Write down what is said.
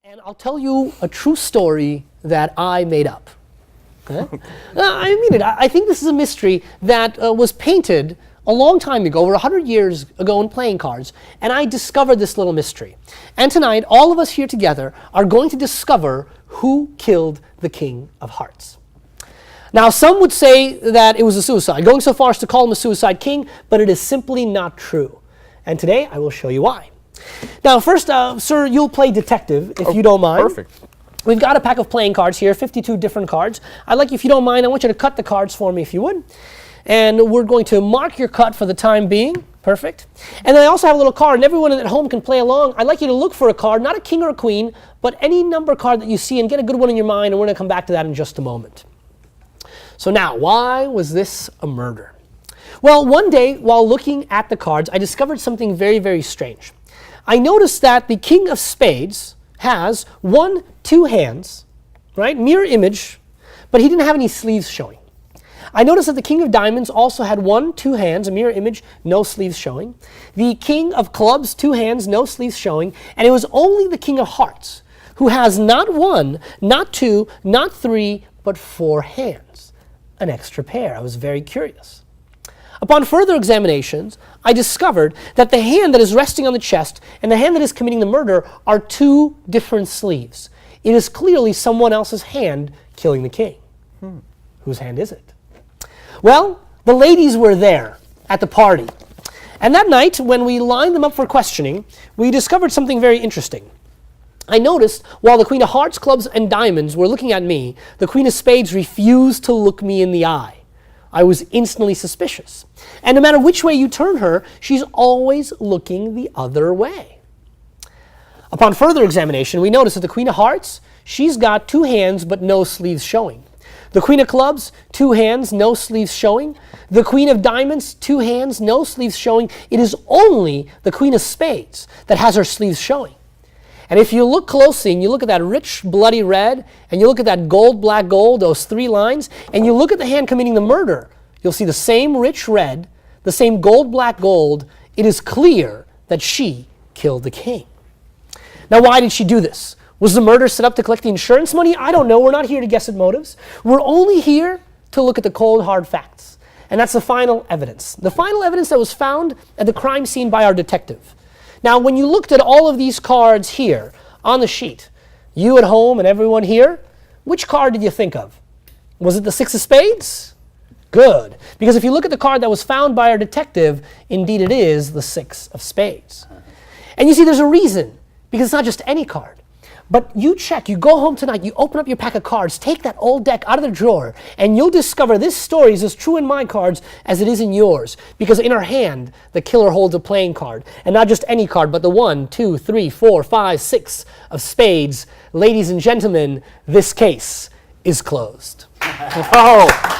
And I'll tell you a true story that I made up. Okay? I mean it. I think this is a mystery that was painted a long time ago, over 100 years ago in playing cards, and I discovered this little mystery. And tonight, all of us here together are going to discover who killed the King of Hearts. Now, some would say that it was a suicide, going so far as to call him a suicide king, but it is simply not true. And today, I will show you why. Now, first, sir, you'll play detective, if you don't mind. Perfect. We've got a pack of playing cards here, 52 different cards. I'd like you, if you don't mind, I want you to cut the cards for me, if you would. And we're going to mark your cut for the time being. Perfect. And then I also have a little card, and everyone at home can play along. I'd like you to look for a card, not a king or a queen, but any number card that you see, and get a good one in your mind, and we're going to come back to that in just a moment. So now, why was this a murder? Well, one day, while looking at the cards, I discovered something very, very strange. I noticed that the King of Spades has 2 hands, right? Mirror image, but he didn't have any sleeves showing. I noticed that the King of Diamonds also had 2 hands, a mirror image, no sleeves showing. The King of Clubs, 2 hands, no sleeves showing. And it was only the King of Hearts who has not 1, not 2, not 3, but 4 hands. An extra pair. I was very curious. Upon further examinations, I discovered that the hand that is resting on the chest and the hand that is committing the murder are 2 different sleeves. It is clearly someone else's hand killing the king. Whose hand is it? Well, the ladies were there at the party. And that night, when we lined them up for questioning, we discovered something very interesting. I noticed while the Queen of Hearts, Clubs, and Diamonds were looking at me, the Queen of Spades refused to look me in the eye. I was instantly suspicious. And no matter which way you turn her, she's always looking the other way. Upon further examination, we noticed that the Queen of Hearts, she's got 2 hands but no sleeves showing. The Queen of Clubs, 2 hands, no sleeves showing. The Queen of Diamonds, 2 hands, no sleeves showing. It is only the Queen of Spades that has her sleeves showing. And if you look closely and you look at that rich bloody red, and you look at that gold, black, gold, those 3 lines, and you look at the hand committing the murder, you'll see the same rich red, the same gold, black, gold. It is clear that she killed the king. Now, why did she do this? Was the murder set up to collect the insurance money? I don't know. We're not here to guess at motives. We're only here to look at the cold, hard facts. And that's the final evidence. The final evidence that was found at the crime scene by our detective. Now, when you looked at all of these cards here on the sheet, you at home and everyone here, which card did you think of? Was it the 6 of Spades? Good. Because if you look at the card that was found by our detective, indeed it is the 6 of Spades. And you see, there's a reason, because it's not just any card. But you check, you go home tonight, you open up your pack of cards, take that old deck out of the drawer, and you'll discover this story is as true in my cards as it is in yours. Because in her hand, the killer holds a playing card. And not just any card, but the 1, 2, 3, 4, 5, 6 of Spades. Ladies and gentlemen, this case is closed. Oh.